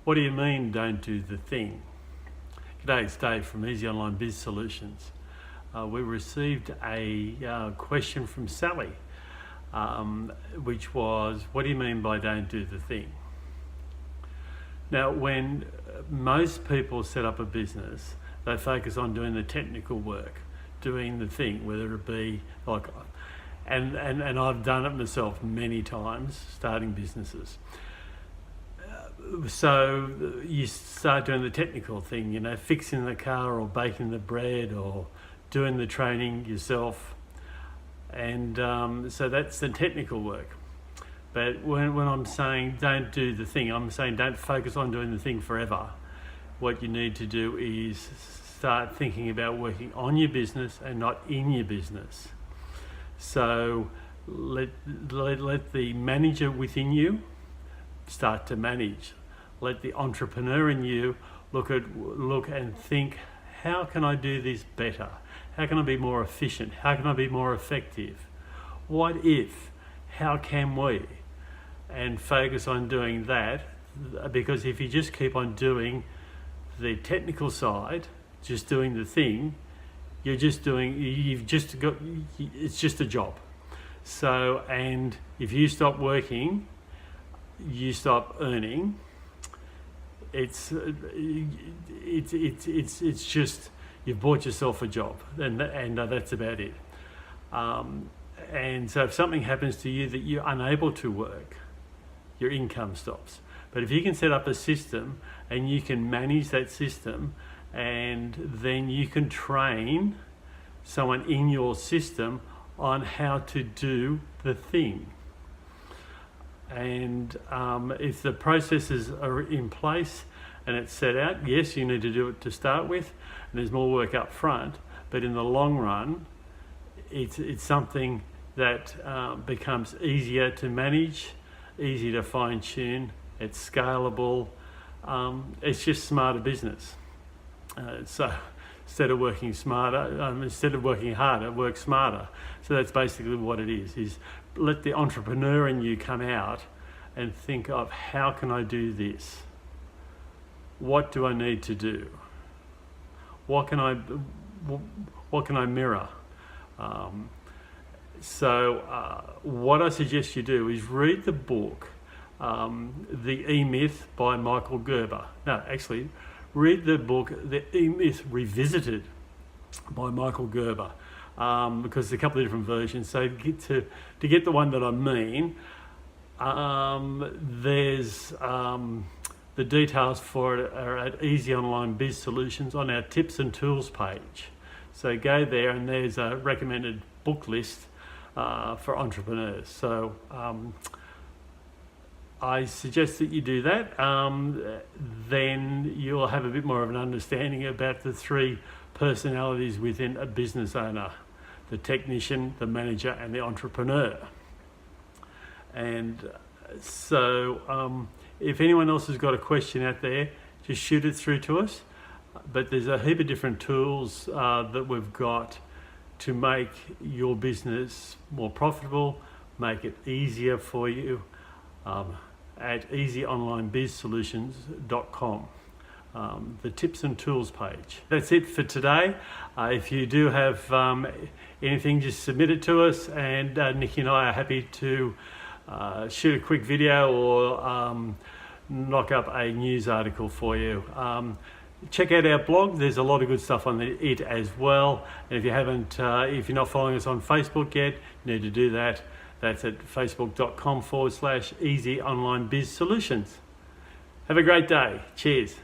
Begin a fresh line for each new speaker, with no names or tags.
What do you mean, don't do the thing? G'day, it's Dave from Easy Online Biz Solutions. We received a question from Sally, which was, what do you mean by don't do the thing? Now, when most people set up a business, they focus on doing the technical work, doing the thing, whether it be like, and I've done it myself many times, starting businesses. So you start doing the technical thing, fixing the car or baking the bread or doing the training yourself. And so that's the technical work. But when I'm saying don't do the thing, I'm saying don't focus on doing the thing forever. What you need to do is start thinking about working on your business and not in your business. So let the manager within you start to manage. Let the entrepreneur in you look and think, how can I do this better? How can I be more efficient? How can I be more effective? What if? How can we? And focus on doing that, because if you just keep on doing the technical side, just doing the thing, it's just a job. So, and if you stop working, you stop earning, it's just, you've bought yourself a job, and that's about it. And so if something happens to you that you're unable to work, your income stops. But if you can set up a system and you can manage that system, and then you can train someone in your system on how to do the thing. And if the processes are in place and it's set out, yes, you need to do it to start with, and there's more work up front, but in the long run, it's something that becomes easier to manage, easy to fine tune, it's scalable, it's just smarter business. So instead of working harder, work smarter. So that's basically what it is let the entrepreneur in you come out and think of, how can I do this? What do I need to do? What can I mirror? What I suggest you do is read the book, The E-Myth by Michael Gerber. No, actually, read the book, The E-Myth Revisited by Michael Gerber, because there's a couple of different versions. So to get the one that I mean, there's the details for it are at Easy Online Biz Solutions on our tips and tools page. So go there, and there's a recommended book list for entrepreneurs. So I suggest that you do that. Then you'll have a bit more of an understanding about the three personalities within a business owner: the technician, the manager, and the entrepreneur. And so if anyone else has got a question out there, just shoot it through to us. But there's a heap of different tools that we've got to make your business more profitable, make it easier for you, at easyonlinebizsolutions.com, the tips and tools page. That's it for today. If you do have anything, just submit it to us, and Nikki and I are happy to shoot a quick video or knock up a news article for you. Check out our blog. There's a lot of good stuff on it as well. And if you haven't, if you're not following us on Facebook yet, you need to do that. That's at facebook.com/Easy Online Biz Solutions. Have a great day. Cheers.